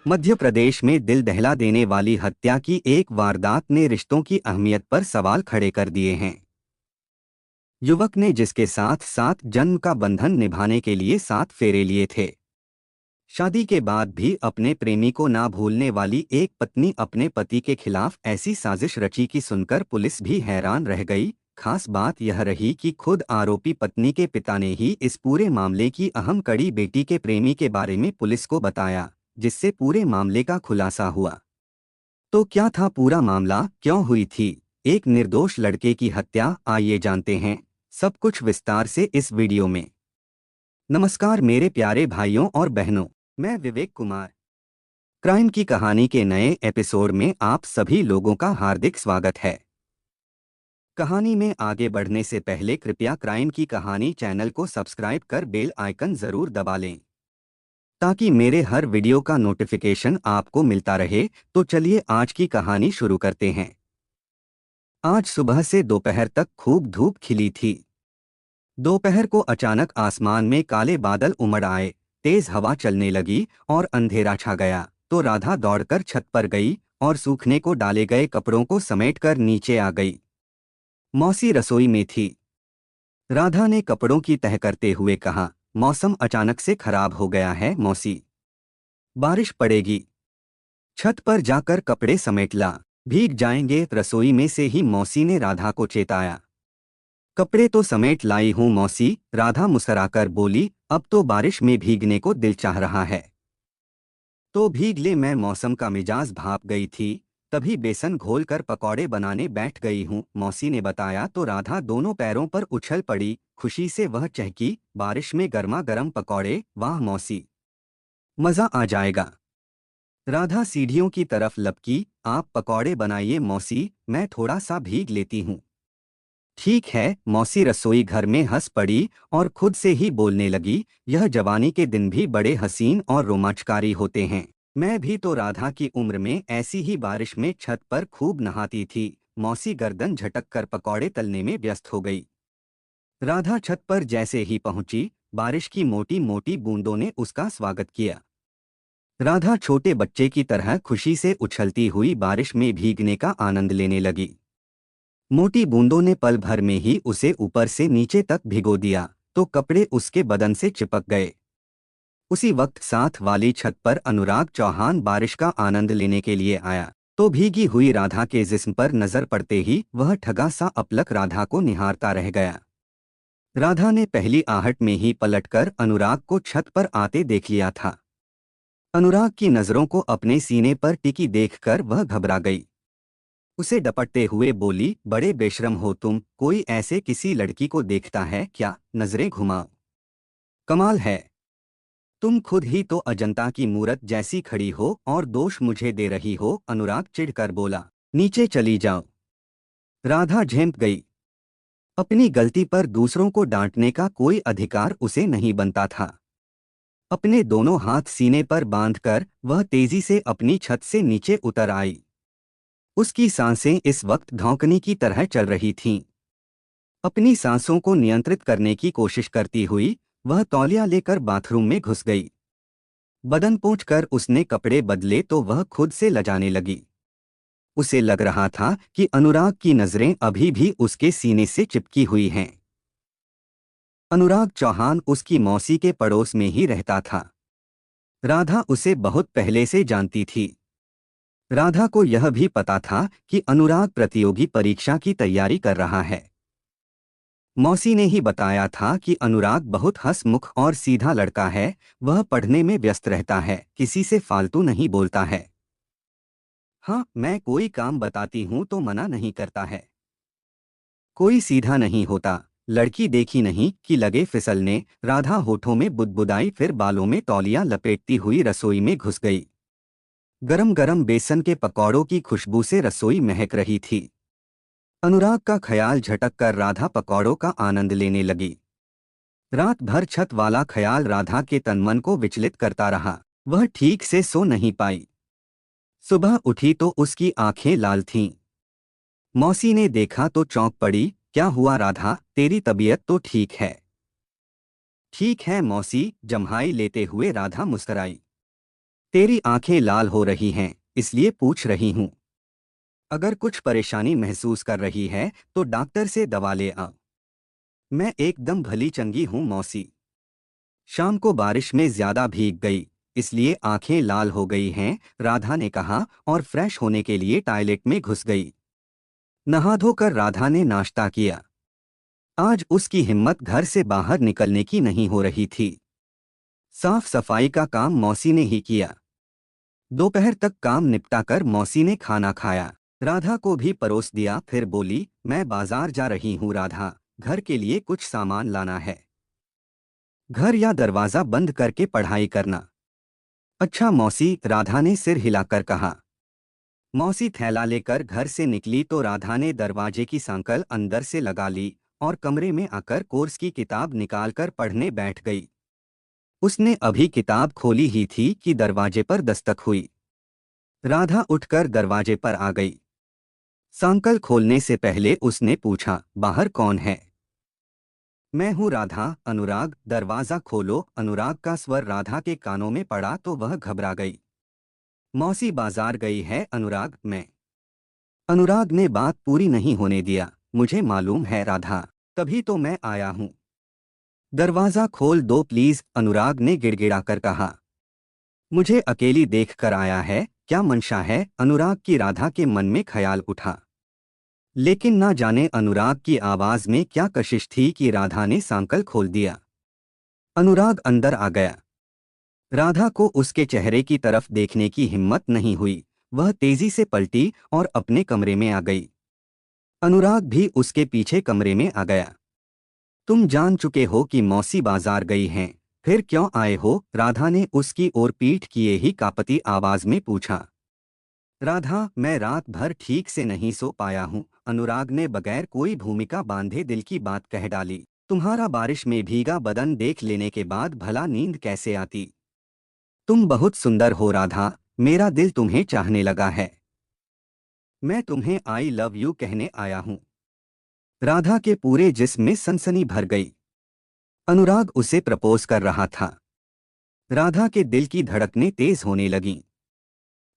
मध्य प्रदेश में दिल दहला देने वाली हत्या की एक वारदात ने रिश्तों की अहमियत पर सवाल खड़े कर दिए हैं। युवक ने जिसके साथ साथ जन्म का बंधन निभाने के लिए 7 फेरे लिए थे। शादी के बाद भी अपने प्रेमी को ना भूलने वाली एक पत्नी अपने पति के खिलाफ ऐसी साजिश रची कि सुनकर पुलिस भी हैरान रह गई। खास बात यह रही कि खुद आरोपी पत्नी के पिता ने ही इस पूरे मामले की अहम कड़ी बेटी के प्रेमी के बारे में पुलिस को बताया, जिससे पूरे मामले का खुलासा हुआ। तो क्या था पूरा मामला, क्यों हुई थी एक निर्दोष लड़के की हत्या, आइए जानते हैं सब कुछ विस्तार से इस वीडियो में। नमस्कार मेरे प्यारे भाइयों और बहनों, मैं विवेक कुमार। क्राइम की कहानी के नए एपिसोड में आप सभी लोगों का हार्दिक स्वागत है। कहानी में आगे बढ़ने से पहले कृपया क्राइम की कहानी चैनल को सब्सक्राइब कर बेल आइकन जरूर दबा लें, ताकि मेरे हर वीडियो का नोटिफिकेशन आपको मिलता रहे। तो चलिए आज की कहानी शुरू करते हैं। आज सुबह से दोपहर तक खूब धूप खिली थी। दोपहर को अचानक आसमान में काले बादल उमड़ आए, तेज हवा चलने लगी और अंधेरा छा गया। तो राधा दौड़कर छत पर गई और सूखने को डाले गए कपड़ों को समेटकर नीचे आ गई। मौसी रसोई में थी। राधा ने कपड़ों की तह करते हुए कहा, मौसम अचानक से खराब हो गया है मौसी, बारिश पड़ेगी। छत पर जाकर कपड़े समेट ला, भीग जाएंगे। रसोई में से ही मौसी ने राधा को चेताया। कपड़े तो समेट लाई हूं मौसी, राधा मुस्कुराकर बोली। अब तो बारिश में भीगने को दिल चाह रहा है। तो भीग ले, मैं मौसम का मिजाज भाप गई थी, तभी बेसन घोलकर पकौड़े बनाने बैठ गई हूँ मौसी ने बताया। तो राधा दोनों पैरों पर उछल पड़ी, खुशी से वह चहकी, बारिश में गर्मा गर्म पकौड़े, वाह मौसी, मजा आ जाएगा। राधा सीढ़ियों की तरफ लपकी, आप पकौड़े बनाइए मौसी, मैं थोड़ा सा भीग लेती हूँ। ठीक है मौसी रसोई घर में हंस पड़ी और खुद से ही बोलने लगी, यह जवानी के दिन भी बड़े हसीन और रोमांचकारी होते हैं। मैं भी तो राधा की उम्र में ऐसी ही बारिश में छत पर खूब नहाती थी। मौसी गर्दन झटक कर पकौड़े तलने में व्यस्त हो गई। राधा छत पर जैसे ही पहुंची, बारिश की मोटी मोटी बूंदों ने उसका स्वागत किया। राधा छोटे बच्चे की तरह खुशी से उछलती हुई बारिश में भीगने का आनंद लेने लगी। मोटी बूंदों ने पल भर में ही उसे ऊपर से नीचे तक भिगो दिया, तो कपड़े उसके बदन से चिपक गए। उसी वक्त साथ वाली छत पर अनुराग चौहान बारिश का आनंद लेने के लिए आया। तो भीगी हुई राधा के जिस्म पर नजर पड़ते ही वह ठगा सा अपलक राधा को निहारता रह गया। राधा ने पहली आहट में ही पलटकर अनुराग को छत पर आते देख लिया था। अनुराग की नजरों को अपने सीने पर टिकी देखकर वह घबरा गई। उसे डपटते हुए बोली, बड़े बेशरम हो तुम, कोई ऐसे किसी लड़की को देखता है क्या, नजरें घुमाओ। कमाल है, तुम खुद ही तो अजंता की मूरत जैसी खड़ी हो और दोष मुझे दे रही हो। अनुराग चिढ़कर बोला, नीचे चली जाओ। राधा झेंप गई। अपनी गलती पर दूसरों को डांटने का कोई अधिकार उसे नहीं बनता था। अपने दोनों हाथ सीने पर बांधकर वह तेजी से अपनी छत से नीचे उतर आई। उसकी सांसें इस वक्त धौंकने की तरह चल रही थीं। अपनी सांसों को नियंत्रित करने की कोशिश करती हुई वह तौलिया लेकर बाथरूम में घुस गई। बदन पोंछकर उसने कपड़े बदले तो वह खुद से लजाने लगी। उसे लग रहा था कि अनुराग की नजरें अभी भी उसके सीने से चिपकी हुई हैं। अनुराग चौहान उसकी मौसी के पड़ोस में ही रहता था। राधा उसे बहुत पहले से जानती थी। राधा को यह भी पता था कि अनुराग प्रतियोगी परीक्षा की तैयारी कर रहा है। मौसी ने ही बताया था कि अनुराग बहुत हंसमुख और सीधा लड़का है, वह पढ़ने में व्यस्त रहता है, किसी से फालतू नहीं बोलता है। हाँ, मैं कोई काम बताती हूँ तो मना नहीं करता है। कोई सीधा नहीं होता। लड़की देखी नहीं कि लगे फिसलने। राधा होठों में बुदबुदाई, फिर बालों में तौलिया लपेटती हुई रसोई में घुस गई। गरम गरम बेसन के पकौड़ों की खुशबू से रसोई महक रही थी। अनुराग का ख्याल झटक कर राधा पकौड़ों का आनंद लेने लगी। रात भर छत वाला ख्याल राधा के तनमन को विचलित करता रहा। वह ठीक से सो नहीं पाई। सुबह उठी तो उसकी आंखें लाल थीं। मौसी ने देखा तो चौंक पड़ी, क्या हुआ राधा, तेरी तबीयत तो ठीक है। ठीक है मौसी, जम्हाई लेते हुए राधा मुस्कुराई। तेरी आंखें लाल हो रही हैं, इसलिए पूछ रही हूँ। अगर कुछ परेशानी महसूस कर रही है तो डॉक्टर से दवा ले आ। मैं एकदम भली चंगी हूँ मौसी। शाम को बारिश में ज्यादा भीग गई, इसलिए आंखें लाल हो गई हैं, राधा ने कहा और फ्रेश होने के लिए टॉयलेट में घुस गई। नहा धोकर राधा ने नाश्ता किया। आज उसकी हिम्मत घर से बाहर निकलने की नहीं हो रही थी। साफ सफाई का काम मौसी ने ही किया। दोपहर तक काम निपटाकर मौसी ने खाना खाया। राधा को भी परोस दिया, फिर बोली, मैं बाजार जा रही हूँ राधा, घर के लिए कुछ सामान लाना है। घर या दरवाजा बंद करके पढ़ाई करना। अच्छा मौसी, राधा ने सिर हिलाकर कहा। मौसी थैला लेकर घर से निकली तो राधा ने दरवाजे की सांकल अंदर से लगा ली और कमरे में आकर कोर्स की किताब निकालकर पढ़ने बैठ गई। उसने अभी किताब खोली ही थी कि दरवाजे पर दस्तक हुई। राधा उठकर दरवाजे पर आ गई। सांकल खोलने से पहले उसने पूछा, बाहर कौन है? मैं हूँ राधा, अनुराग, दरवाजा खोलो। अनुराग का स्वर राधा के कानों में पड़ा तो वह घबरा गई। मौसी बाजार गई है अनुराग, मैं। अनुराग ने बात पूरी नहीं होने दिया। मुझे मालूम है राधा, तभी तो मैं आया हूँ। दरवाजा खोल दो प्लीज, अनुराग ने गिड़गिड़ाकर कहा। मुझे अकेली देख कर आया है, क्या मंशा है? अनुराग की राधा के मन में ख्याल उठा। लेकिन ना जाने अनुराग की आवाज में क्या कशिश थी कि राधा ने सांकल खोल दिया। अनुराग अंदर आ गया। राधा को उसके चेहरे की तरफ देखने की हिम्मत नहीं हुई। वह तेजी से पलटी और अपने कमरे में आ गई। अनुराग भी उसके पीछे कमरे में आ गया। तुम जान चुके हो कि मौसी बाजार गई हैं, फिर क्यों आए हो? राधा ने उसकी ओर पीठ किए ही कांपती आवाज में पूछा। राधा, मैं रात भर ठीक से नहीं सो पाया हूँ, अनुराग ने बगैर कोई भूमिका बांधे दिल की बात कह डाली। तुम्हारा बारिश में भीगा बदन देख लेने के बाद भला नींद कैसे आती? तुम बहुत सुंदर हो राधा, मेरा दिल तुम्हें चाहने लगा है। मैं तुम्हें आई लव यू कहने आया हूँ। राधा के पूरे जिस्म में सनसनी भर गई। अनुराग उसे प्रपोज कर रहा था। राधा के दिल की धड़कनें तेज होने लगीं।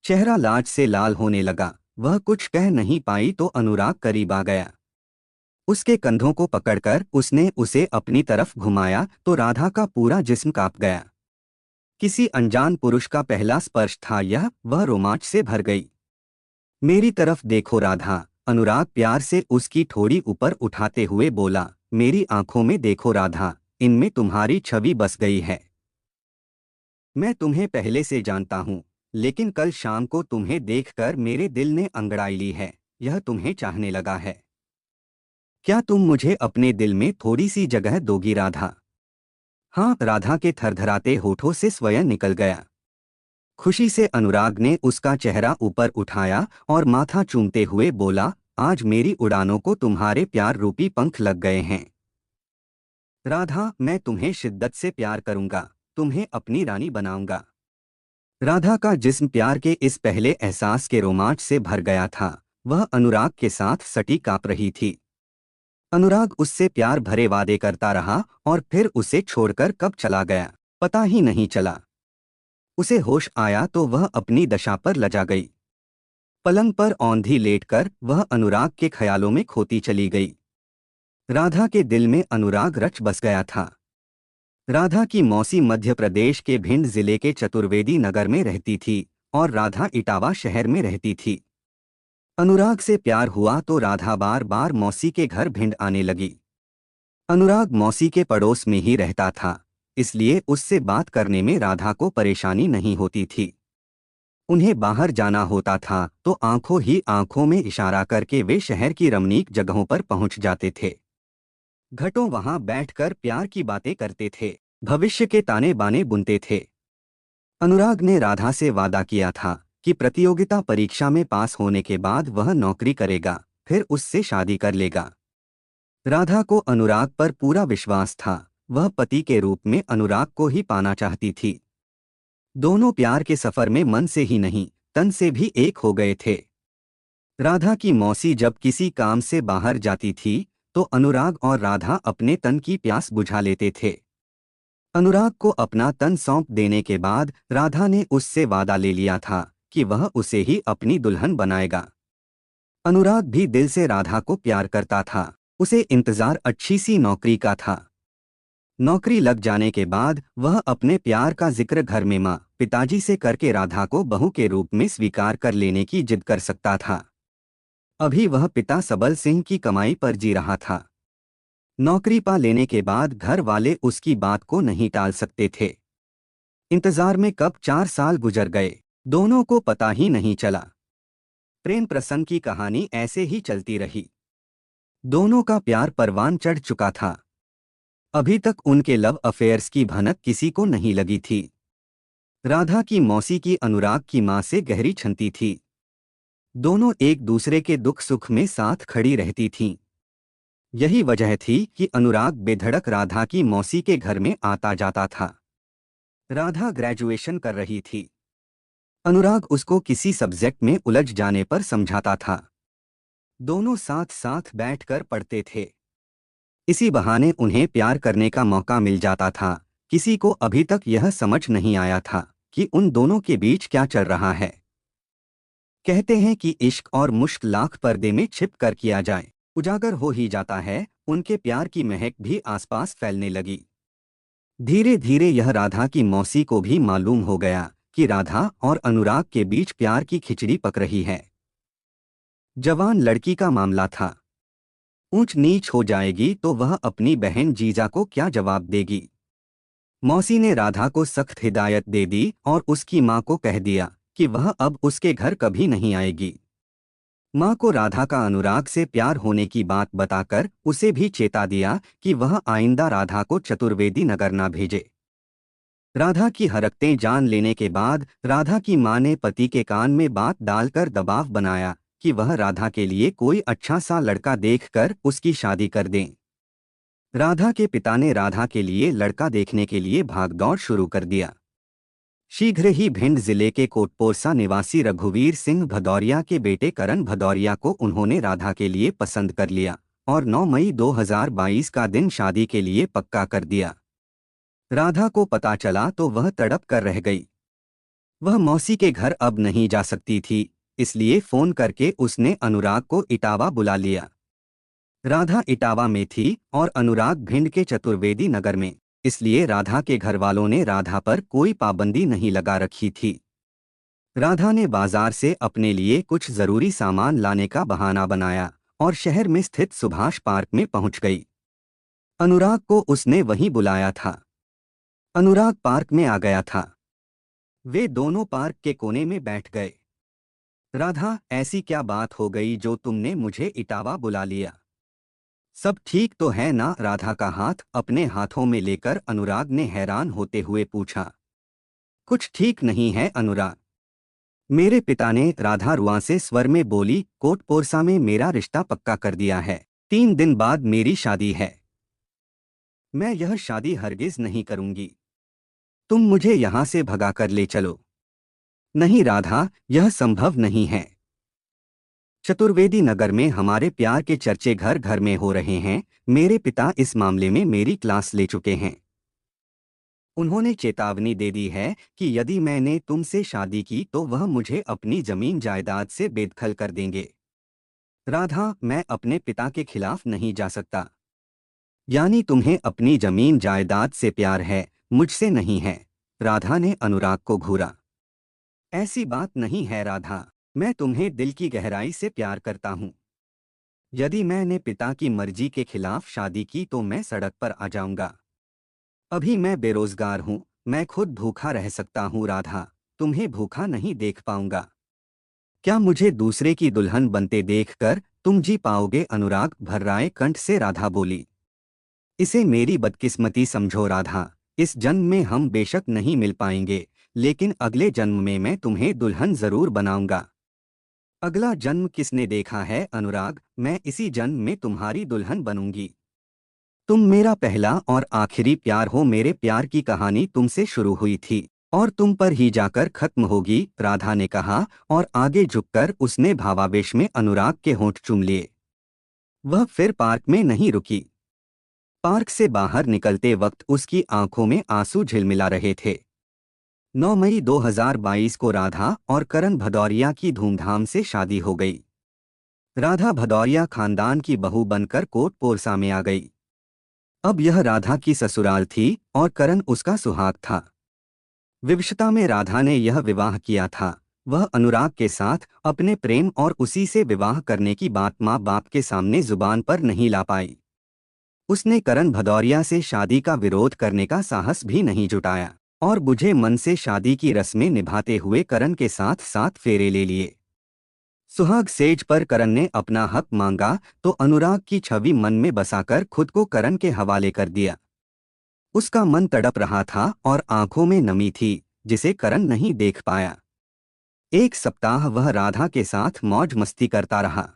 चेहरा लाज से लाल होने लगा। वह कुछ कह नहीं पाई तो अनुराग करीब आ गया। उसके कंधों को पकड़कर उसने उसे अपनी तरफ घुमाया तो राधा का पूरा जिस्म कांप गया। किसी अनजान पुरुष का पहला स्पर्श था यह, वह रोमांच से भर गई। मेरी तरफ देखो राधा, अनुराग प्यार से उसकी ठोड़ी ऊपर उठाते हुए बोला। मेरी आंखों में देखो राधा, इनमें तुम्हारी छवि बस गई है। मैं तुम्हें पहले से जानता हूँ, लेकिन कल शाम को तुम्हें देखकर मेरे दिल ने अंगड़ाई ली है। यह तुम्हें चाहने लगा है। क्या तुम मुझे अपने दिल में थोड़ी सी जगह दोगी राधा? हाँ, राधा के थरथराते होठों से स्वयं निकल गया। खुशी से अनुराग ने उसका चेहरा ऊपर उठाया और माथा चूमते हुए बोला, आज मेरी उड़ानों को तुम्हारे प्यार रूपी पंख लग गए हैं। राधा, मैं तुम्हें शिद्दत से प्यार करूंगा, तुम्हें अपनी रानी बनाऊंगा। राधा का जिस्म प्यार के इस पहले एहसास के रोमांच से भर गया था। वह अनुराग के साथ सटी काँप रही थी। अनुराग उससे प्यार भरे वादे करता रहा और फिर उसे छोड़कर कब चला गया, पता ही नहीं चला। उसे होश आया तो वह अपनी दशा पर लजा गई। पलंग पर औंधी लेटकर वह अनुराग के ख्यालों में खोती चली गई। राधा के दिल में अनुराग रच बस गया था। राधा की मौसी मध्य प्रदेश के भिंड जिले के चतुर्वेदी नगर में रहती थी और राधा इटावा शहर में रहती थी। अनुराग से प्यार हुआ तो राधा बार बार मौसी के घर भिंड आने लगी। अनुराग मौसी के पड़ोस में ही रहता था, इसलिए उससे बात करने में राधा को परेशानी नहीं होती थी। उन्हें बाहर जाना होता था तो आंखों ही आंखों में इशारा करके वे शहर की रमणीक जगहों पर पहुंच जाते थे। घंटों वहां बैठकर प्यार की बातें करते थे, भविष्य के ताने बाने बुनते थे। अनुराग ने राधा से वादा किया था कि प्रतियोगिता परीक्षा में पास होने के बाद वह नौकरी करेगा, फिर उससे शादी कर लेगा। राधा को अनुराग पर पूरा विश्वास था। वह पति के रूप में अनुराग को ही पाना चाहती थी। दोनों प्यार के सफर में मन से ही नहीं, तन से भी एक हो गए थे। राधा की मौसी जब किसी काम से बाहर जाती थी तो अनुराग और राधा अपने तन की प्यास बुझा लेते थे। अनुराग को अपना तन सौंप देने के बाद राधा ने उससे वादा ले लिया था कि वह उसे ही अपनी दुल्हन बनाएगा। अनुराग भी दिल से राधा को प्यार करता था। उसे इंतजार अच्छी सी नौकरी का था। नौकरी लग जाने के बाद वह अपने प्यार का जिक्र घर में माँ पिताजी से करके राधा को बहू के रूप में स्वीकार कर लेने की जिद कर सकता था। अभी वह पिता सबल सिंह की कमाई पर जी रहा था। नौकरी पा लेने के बाद घर वाले उसकी बात को नहीं टाल सकते थे। इंतजार में कब 4 साल गुजर गए, दोनों को पता ही नहीं चला। प्रेम प्रसंग की कहानी ऐसे ही चलती रही। दोनों का प्यार परवान चढ़ चुका था। अभी तक उनके लव अफेयर्स की भनक किसी को नहीं लगी थी। राधा की मौसी की अनुराग की मां से गहरी छनती थी। दोनों एक दूसरे के दुख सुख में साथ खड़ी रहती थीं। यही वजह थी कि अनुराग बेधड़क राधा की मौसी के घर में आता जाता था। राधा ग्रेजुएशन कर रही थी। अनुराग उसको किसी सब्जेक्ट में उलझ जाने पर समझाता था। दोनों साथ साथ बैठकर पढ़ते थे। इसी बहाने उन्हें प्यार करने का मौका मिल जाता था। किसी को अभी तक यह समझ नहीं आया था कि उन दोनों के बीच क्या चल रहा है। कहते हैं कि इश्क और मुश्क लाख पर्दे में छिप कर किया जाए, उजागर हो ही जाता है। उनके प्यार की महक भी आसपास फैलने लगी। धीरे धीरे यह राधा की मौसी को भी मालूम हो गया कि राधा और अनुराग के बीच प्यार की खिचड़ी पक रही है। जवान लड़की का मामला था। ऊंच नीच हो जाएगी तो वह अपनी बहन जीजा को क्या जवाब देगी। मौसी ने राधा को सख्त हिदायत दे दी और उसकी मां को कह दिया कि वह अब उसके घर कभी नहीं आएगी। मां को राधा का अनुराग से प्यार होने की बात बताकर उसे भी चेता दिया कि वह आइंदा राधा को चतुर्वेदी नगर ना भेजे। राधा की हरकतें जान लेने के बाद राधा की मां ने पति के कान में बात डालकर दबाव बनाया कि वह राधा के लिए कोई अच्छा सा लड़का देखकर उसकी शादी कर दें। राधा के पिता ने राधा के लिए लड़का देखने के लिए भागदौड़ शुरू कर दिया। शीघ्र ही भिंड जिले के कोटपोरसा निवासी रघुवीर सिंह भदौरिया के बेटे करण भदौरिया को उन्होंने राधा के लिए पसंद कर लिया और 9 मई 2022 का दिन शादी के लिए पक्का कर दिया। राधा को पता चला तो वह तड़प कर रह गई। वह मौसी के घर अब नहीं जा सकती थी, इसलिए फोन करके उसने अनुराग को इटावा बुला लिया। राधा इटावा में थी और अनुराग भिंड के चतुर्वेदी नगर में, इसलिए राधा के घरवालों ने राधा पर कोई पाबंदी नहीं लगा रखी थी। राधा ने बाजार से अपने लिए कुछ जरूरी सामान लाने का बहाना बनाया और शहर में स्थित सुभाष पार्क में पहुंच गई। अनुराग को उसने वहीं बुलाया था। अनुराग पार्क में आ गया था। वे दोनों पार्क के कोने में बैठ गए। राधा, ऐसी क्या बात हो गई जो तुमने मुझे इटावा बुला लिया? सब ठीक तो है ना? राधा का हाथ अपने हाथों में लेकर अनुराग ने हैरान होते हुए पूछा। कुछ ठीक नहीं है अनुराग, मेरे पिता ने, राधा रुआंसे स्वर में बोली, कोटपोरसा में मेरा रिश्ता पक्का कर दिया है। 3 दिन बाद मेरी शादी है। मैं यह शादी हरगिज नहीं करूंगी। तुम मुझे यहाँ से भगा कर ले चलो। नहीं राधा, यह संभव नहीं है। चतुर्वेदी नगर में हमारे प्यार के चर्चे घर घर में हो रहे हैं। मेरे पिता इस मामले में मेरी क्लास ले चुके हैं। उन्होंने चेतावनी दे दी है कि यदि मैंने तुमसे शादी की तो वह मुझे अपनी जमीन जायदाद से बेदखल कर देंगे। राधा, मैं अपने पिता के खिलाफ नहीं जा सकता। यानी तुम्हें अपनी जमीन जायदाद से प्यार है, मुझसे नहीं है? राधा ने अनुराग को घूरा। ऐसी बात नहीं है राधा, मैं तुम्हें दिल की गहराई से प्यार करता हूँ। यदि मैंने पिता की मर्जी के खिलाफ शादी की तो मैं सड़क पर आ जाऊंगा। अभी मैं बेरोजगार हूँ, मैं खुद भूखा रह सकता हूँ राधा, तुम्हें भूखा नहीं देख पाऊंगा। क्या मुझे दूसरे की दुल्हन बनते देखकर तुम जी पाओगे? अनुराग भर्राए कंठ से राधा बोली। इसे मेरी बदकिस्मती समझो राधा, इस जन्म में हम बेशक नहीं मिल पाएंगे, लेकिन अगले जन्म में मैं तुम्हें दुल्हन जरूर बनाऊंगा। अगला जन्म किसने देखा है अनुराग, मैं इसी जन्म में तुम्हारी दुल्हन बनूंगी। तुम मेरा पहला और आखिरी प्यार हो। मेरे प्यार की कहानी तुमसे शुरू हुई थी और तुम पर ही जाकर खत्म होगी, राधा ने कहा और आगे झुककर उसने भावावेश में अनुराग के होंठ चूम लिए। वह फिर पार्क में नहीं रुकी। पार्क से बाहर निकलते वक्त उसकी आंखों में आंसू झिलमिला रहे थे। 9 मई 2022 को राधा और करण भदौरिया की धूमधाम से शादी हो गई। राधा भदौरिया खानदान की बहू बनकर कोर्ट पोरसा में आ गई। अब यह राधा की ससुराल थी और करण उसका सुहाग था। विवशता में राधा ने यह विवाह किया था। वह अनुराग के साथ अपने प्रेम और उसी से विवाह करने की बात माँ बाप के सामने जुबान पर नहीं ला पाई। उसने करण भदौरिया से शादी का विरोध करने का साहस भी नहीं जुटाया और बुझे मन से शादी की रस्में निभाते हुए करण के साथ 7 फेरे ले लिए। सुहाग सेज पर करण ने अपना हक मांगा तो अनुराग की छवि मन में बसाकर खुद को करण के हवाले कर दिया। उसका मन तड़प रहा था और आंखों में नमी थी जिसे करण नहीं देख पाया। एक सप्ताह वह राधा के साथ मौज मस्ती करता रहा।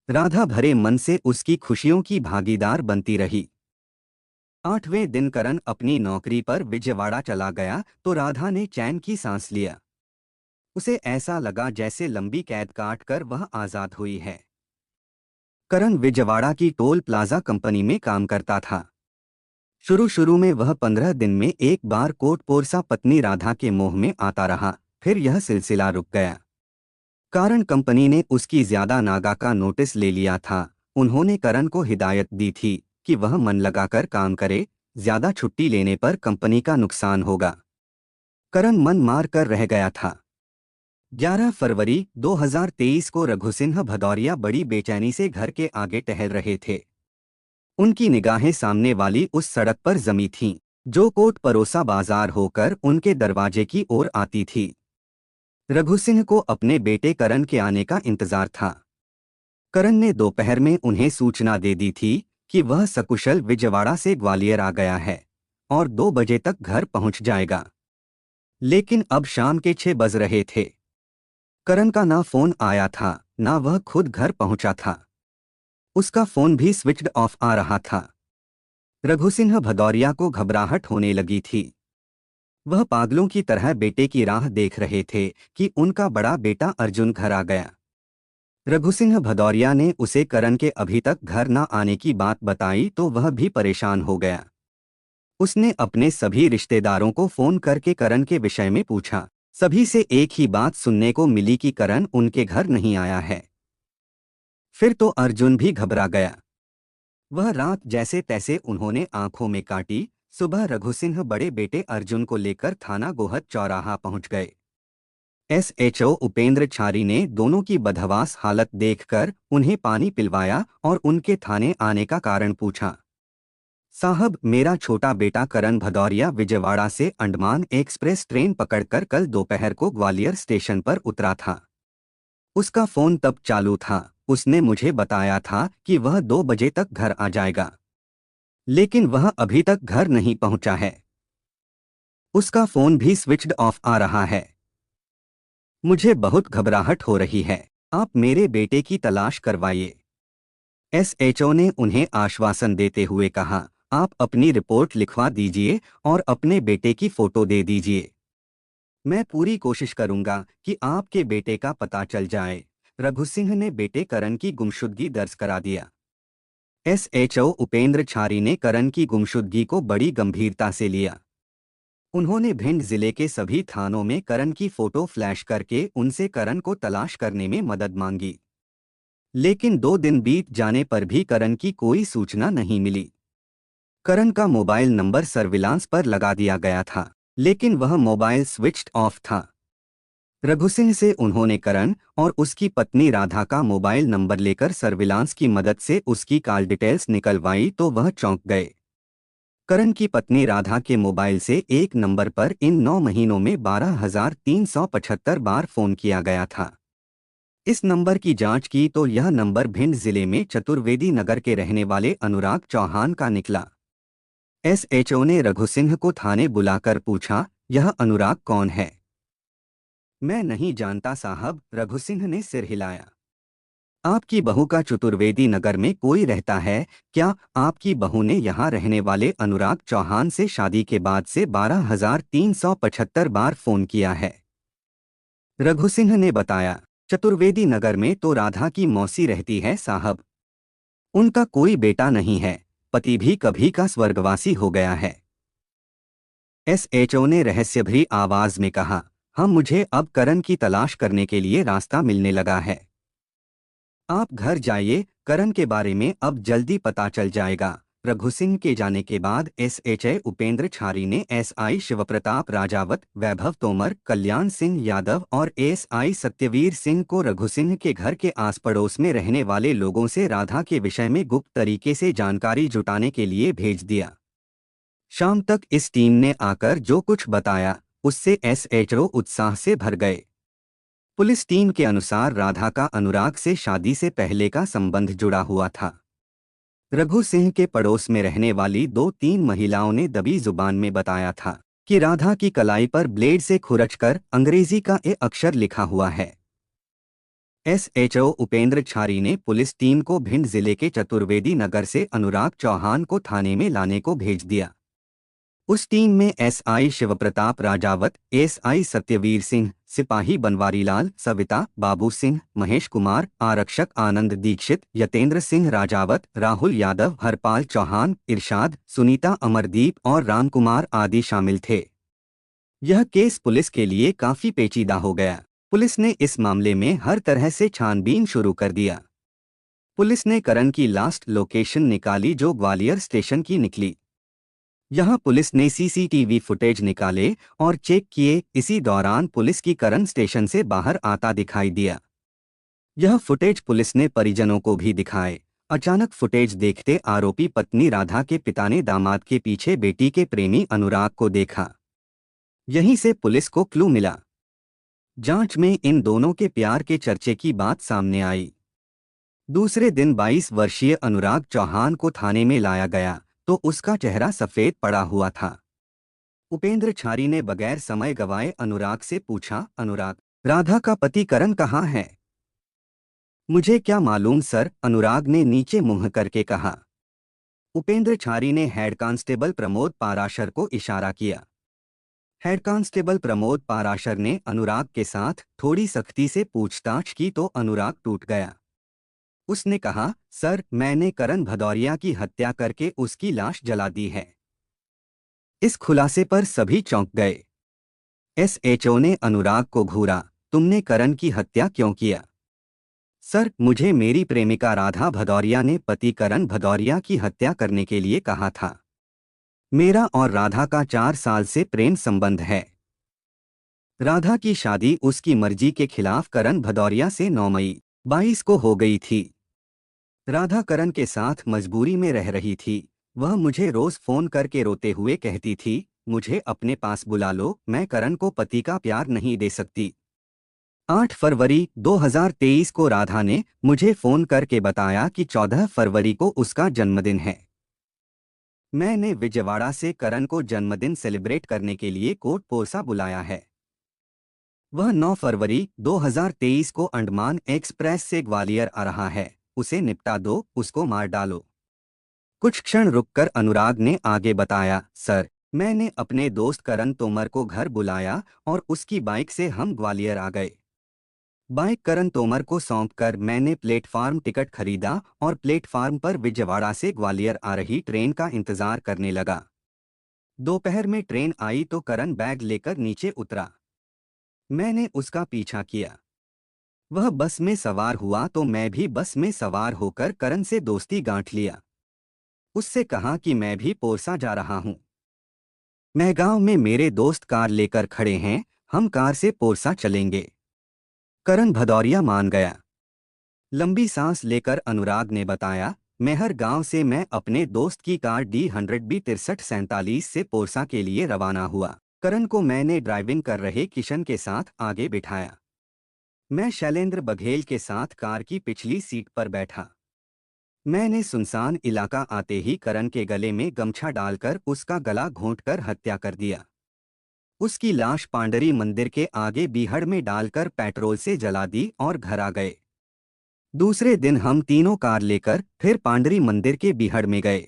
राधा भरे मन से उसकी खुशियों की भागीदार बनती रही। 8वें दिन करण अपनी नौकरी पर विजयवाड़ा चला गया तो राधा ने चैन की सांस लिया। उसे ऐसा लगा जैसे लंबी कैद काट कर वह आजाद हुई है। करण विजयवाड़ा की टोल प्लाजा कंपनी में काम करता था। शुरू शुरू में वह 15 दिन में एक बार कोर्ट पोरसा पत्नी राधा के मोह में आता रहा, फिर यह सिलसिला रुक गया। कारण कंपनी ने उसकी ज्यादा नागा का नोटिस ले लिया था। उन्होंने करण को हिदायत दी थी कि वह मन लगाकर काम करे, ज्यादा छुट्टी लेने पर कंपनी का नुकसान होगा। करण मन मार कर रह गया था। 11 फरवरी 2023 को रघुसिंह भदौरिया बड़ी बेचैनी से घर के आगे टहल रहे थे। उनकी निगाहें सामने वाली उस सड़क पर जमी थीं, जो कोट परोसा बाजार होकर उनके दरवाजे की ओर आती थी। रघुसिंह को अपने बेटे करण के आने का इंतजार था। करण ने दोपहर में उन्हें सूचना दे दी थी कि वह सकुशल विजयवाड़ा से ग्वालियर आ गया है और 2 बजे तक घर पहुंच जाएगा। लेकिन अब शाम के 6 बज रहे थे। करण का ना फोन आया था, ना वह खुद घर पहुंचा था। उसका फोन भी स्विच्ड ऑफ आ रहा था। रघुसिंह भदौरिया को घबराहट होने लगी थी। वह पागलों की तरह बेटे की राह देख रहे थे कि उनका बड़ा बेटा अर्जुन घर आ गया। रघुसिंह भदौरिया ने उसे करण के अभी तक घर न आने की बात बताई तो वह भी परेशान हो गया। उसने अपने सभी रिश्तेदारों को फोन करके करण के विषय में पूछा। सभी से एक ही बात सुनने को मिली कि करण उनके घर नहीं आया है। फिर तो अर्जुन भी घबरा गया। वह रात जैसे तैसे उन्होंने आंखों में काटी। सुबह रघुसिंह बड़े बेटे अर्जुन को लेकर थाना गोहद चौराहा पहुंच गए। एसएचओ उपेंद्र छारी ने दोनों की बदहवास हालत देखकर उन्हें पानी पिलवाया और उनके थाने आने का कारण पूछा। साहब, मेरा छोटा बेटा करण भदौरिया विजयवाड़ा से अंडमान एक्सप्रेस ट्रेन पकड़कर कल दोपहर को ग्वालियर स्टेशन पर उतरा था। उसका फोन तब चालू था। उसने मुझे बताया था कि वह 2 बजे तक घर आ जाएगा, लेकिन वह अभी तक घर नहीं पहुंचा है। उसका फोन भी स्विच्ड ऑफ आ रहा है। मुझे बहुत घबराहट हो रही है। आप मेरे बेटे की तलाश करवाइए। एसएचओ ने उन्हें आश्वासन देते हुए कहा, आप अपनी रिपोर्ट लिखवा दीजिए और अपने बेटे की फोटो दे दीजिए। मैं पूरी कोशिश करूंगा कि आपके बेटे का पता चल जाए। रघुसिंह ने बेटे करण की गुमशुदगी दर्ज करा दिया। एसएचओ उपेंद्र छारी ने करण की गुमशुदगी को बड़ी गंभीरता से लिया। उन्होंने भिंड जिले के सभी थानों में करण की फोटो फ्लैश करके उनसे करण को तलाश करने में मदद मांगी। लेकिन 2 दिन बीत जाने पर भी करण की कोई सूचना नहीं मिली। करण का मोबाइल नंबर सर्विलांस पर लगा दिया गया था, लेकिन वह मोबाइल स्विच्ड ऑफ था। रघुसिंह से उन्होंने करण और उसकी पत्नी राधा का मोबाइल नंबर लेकर सर्विलांस की मदद से उसकी कॉल डिटेल्स निकलवाई तो वह चौंक गए। करण की पत्नी राधा के मोबाइल से एक नंबर पर इन 9 महीनों में 12,375 बार फोन किया गया था। इस नंबर की जांच की तो यह नंबर भिंड जिले में चतुर्वेदी नगर के रहने वाले अनुराग चौहान का निकला। एसएचओ ने रघुसिंह को थाने बुलाकर पूछा, यह अनुराग कौन है? मैं नहीं जानता साहब, रघुसिंह ने सिर हिलाया। आपकी बहू का चतुर्वेदी नगर में कोई रहता है क्या? आपकी बहू ने यहाँ रहने वाले अनुराग चौहान से शादी के बाद से 12,375 बार फोन किया है। रघुसिंह ने बताया, चतुर्वेदी नगर में तो राधा की मौसी रहती है साहब। उनका कोई बेटा नहीं है। पति भी कभी का स्वर्गवासी हो गया है। एसएचओ ने रहस्यभरी आवाज में कहा, हम मुझे अब करण की तलाश करने के लिए रास्ता मिलने लगा है। आप घर जाइए, करण के बारे में अब जल्दी पता चल जाएगा। रघु सिंह के जाने के बाद एसएचओ उपेंद्र छारी ने एसआई शिवप्रताप राजावत, वैभव तोमर, कल्याण सिंह यादव और एएसआई सत्यवीर सिंह को रघु सिंह के घर के आस पड़ोस में रहने वाले लोगों से राधा के विषय में गुप्त तरीके से जानकारी जुटाने के लिए भेज दिया। शाम तक इस टीम ने आकर जो कुछ बताया उससे एसएचओ उत्साह से भर गए। पुलिस टीम के अनुसार राधा का अनुराग से शादी से पहले का संबंध जुड़ा हुआ था। रघु सिंह के पड़ोस में रहने वाली 2-3 महिलाओं ने दबी जुबान में बताया था कि राधा की कलाई पर ब्लेड से खुरचकर अंग्रेजी का ए अक्षर लिखा हुआ है। एसएचओ उपेंद्र छारी ने पुलिस टीम को भिंड जिले के चतुर्वेदी नगर से अनुराग चौहान को थाने में लाने को भेज दिया। उस टीम में एसआई शिवप्रताप राजावत, एएसआई सत्यवीर सिंह, सिपाही बनवारीलाल, सविता, बाबू सिंह, महेश कुमार, आरक्षक आनंद दीक्षित, यतेंद्र सिंह राजावत, राहुल यादव, हरपाल चौहान, इरशाद, सुनीता अमरदीप और रामकुमार आदि शामिल थे। यह केस पुलिस के लिए काफी पेचीदा हो गया। पुलिस ने इस मामले में हर तरह से छानबीन शुरू कर दिया। पुलिस ने करण की लास्ट लोकेशन निकाली जो ग्वालियर स्टेशन की निकली। यहां पुलिस ने सीसीटीवी फुटेज निकाले और चेक किए। इसी दौरान पुलिस की करण स्टेशन से बाहर आता दिखाई दिया। यह फुटेज पुलिस ने परिजनों को भी दिखाए। अचानक फुटेज देखते आरोपी पत्नी राधा के पिता ने दामाद के पीछे बेटी के प्रेमी अनुराग को देखा। यहीं से पुलिस को क्लू मिला। जांच में इन दोनों के प्यार के चर्चे की बात सामने आई। दूसरे दिन 22 वर्षीय अनुराग चौहान को थाने में लाया गया तो उसका चेहरा सफेद पड़ा हुआ था। उपेंद्र छारी ने बगैर समय गवाए अनुराग से पूछा, अनुराग, राधा का पति करण कहाँ है? मुझे क्या मालूम सर, अनुराग ने नीचे मुंह करके कहा। उपेंद्र छारी ने हेड कांस्टेबल प्रमोद पाराशर को इशारा किया। हेड कांस्टेबल प्रमोद पाराशर ने अनुराग के साथ थोड़ी सख्ती से पूछताछ की तो अनुराग टूट गया। उसने कहा, सर, मैंने करण भदौरिया की हत्या करके उसकी लाश जला दी है। इस खुलासे पर सभी चौंक गए। एसएचओ ने अनुराग को घूरा, तुमने करण की हत्या क्यों किया? सर, मुझे मेरी प्रेमिका राधा भदौरिया ने पति करण भदौरिया की हत्या करने के लिए कहा था। मेरा और राधा का 4 साल से प्रेम संबंध है। राधा की शादी उसकी मर्जी के खिलाफ करण भदौरिया से 9 मई 22 को हो गई थी। राधा करण के साथ मजबूरी में रह रही थी। वह मुझे रोज फोन करके रोते हुए कहती थी, मुझे अपने पास बुला लो, मैं करण को पति का प्यार नहीं दे सकती। 8 फरवरी 2023 को राधा ने मुझे फोन करके बताया कि 14 फरवरी को उसका जन्मदिन है। मैंने विजयवाड़ा से करण को जन्मदिन सेलिब्रेट करने के लिए कोट पोरसा बुलाया है। वह 9 फरवरी 2023 को अंडमान एक्सप्रेस से ग्वालियर आ रहा है। उसे निपटा दो, उसको मार डालो। कुछ क्षण रुककर अनुराग ने आगे बताया, सर, मैंने अपने दोस्त करण तोमर को घर बुलाया और उसकी बाइक से हम ग्वालियर आ गए। बाइक करण तोमर को सौंपकर मैंने प्लेटफार्म टिकट खरीदा और प्लेटफार्म पर विजयवाड़ा से ग्वालियर आ रही ट्रेन का इंतजार करने लगा। दोपहर में ट्रेन आई तो करण बैग लेकर नीचे उतरा। मैंने उसका पीछा किया। वह बस में सवार हुआ तो मैं भी बस में सवार होकर करण से दोस्ती गांठ लिया। उससे कहा कि मैं भी पोरसा जा रहा हूं। महगांव में मेरे दोस्त कार लेकर खड़े हैं, हम कार से पोरसा चलेंगे। करण भदौरिया मान गया। लंबी सांस लेकर अनुराग ने बताया, मेहर गांव से मैं अपने दोस्त की कार D100B 6347 से पोरसा के लिए रवाना हुआ। करण को मैंने ड्राइविंग कर रहे किशन के साथ आगे बिठाया। मैं शैलेंद्र बघेल के साथ कार की पिछली सीट पर बैठा। मैंने सुनसान इलाका आते ही करण के गले में गमछा डालकर उसका गला घोंटकर हत्या कर दिया। उसकी लाश पांडरी मंदिर के आगे बीहड़ में डालकर पेट्रोल से जला दी और घर आ गए। दूसरे दिन हम तीनों कार लेकर फिर पांडरी मंदिर के बीहड़ में गए।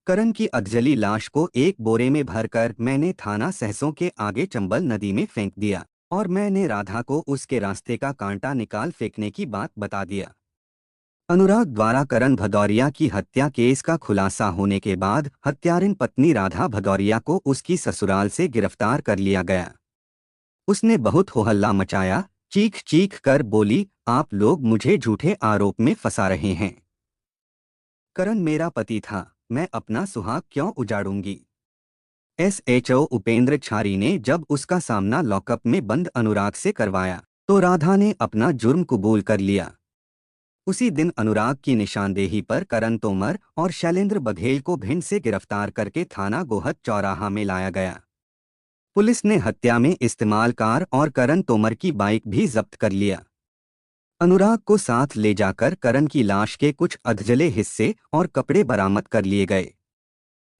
करण की अधजली लाश को एक बोरे में भरकर मैंने थाना सहसों के आगे चंबल नदी में फेंक दिया और मैंने राधा को उसके रास्ते का कांटा निकाल फेंकने की बात बता दिया। अनुराग द्वारा करण भदौरिया की हत्या केस का खुलासा होने के बाद हत्यारिन पत्नी राधा भदौरिया को उसकी ससुराल से गिरफ्तार कर लिया गया। उसने बहुत हो हल्ला मचाया, चीख चीख कर बोली, आप लोग मुझे झूठे आरोप में फंसा रहे हैं। करण मेरा पति था, मैं अपना सुहाग क्यों उजाड़ूंगी। एसएचओ उपेंद्र छारी ने जब उसका सामना लॉकअप में बंद अनुराग से करवाया तो राधा ने अपना जुर्म कबूल कर लिया। उसी दिन अनुराग की निशानदेही पर करण तोमर और शैलेंद्र बघेल को भिंड से गिरफ्तार करके थाना गोहद चौराहा में लाया गया। पुलिस ने हत्या में इस्तेमाल कार और करण तोमर की बाइक भी जब्त कर लिया। अनुराग को साथ ले जाकर करण की लाश के कुछ अधजले हिस्से और कपड़े बरामद कर लिए गए।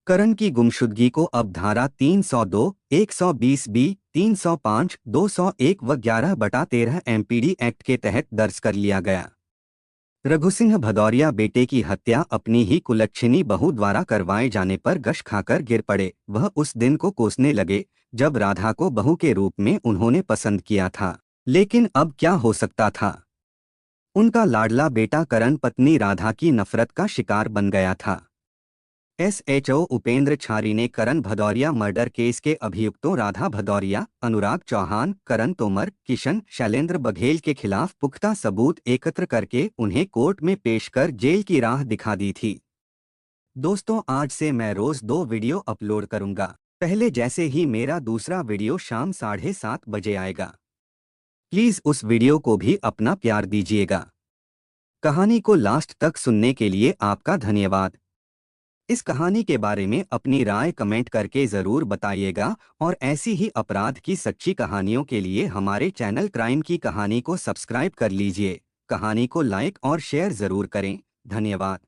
करण की गुमशुदगी को अब धारा 302, 120 बी, 305, 201 व 11/13 एमपीडी एक्ट के तहत दर्ज कर लिया गया। रघुसिंह भदौरिया बेटे की हत्या अपनी ही कुलच्छिनी बहू द्वारा करवाए जाने पर गश खाकर गिर पड़े। वह उस दिन को कोसने लगे जब राधा को बहू के रूप में उन्होंने पसंद किया था, लेकिन अब क्या हो सकता था। उनका लाडला बेटा करण पत्नी राधा की नफरत का शिकार बन गया था। एसएचओ उपेंद्र छारी ने करण भदौरिया मर्डर केस के अभियुक्तों राधा भदौरिया, अनुराग चौहान, करण तोमर, किशन, शैलेंद्र बघेल के खिलाफ पुख्ता सबूत एकत्र करके उन्हें कोर्ट में पेश कर जेल की राह दिखा दी थी। दोस्तों, आज से मैं रोज 2 वीडियो अपलोड करूंगा। पहले जैसे ही मेरा दूसरा वीडियो शाम 7:30 बजे आएगा। प्लीज उस वीडियो को भी अपना प्यार दीजिएगा। कहानी को लास्ट तक सुनने के लिए आपका धन्यवाद। इस कहानी के बारे में अपनी राय कमेंट करके ज़रूर बताइएगा और ऐसी ही अपराध की सच्ची कहानियों के लिए हमारे चैनल क्राइम की कहानी को सब्सक्राइब कर लीजिए। कहानी को लाइक और शेयर ज़रूर करें। धन्यवाद।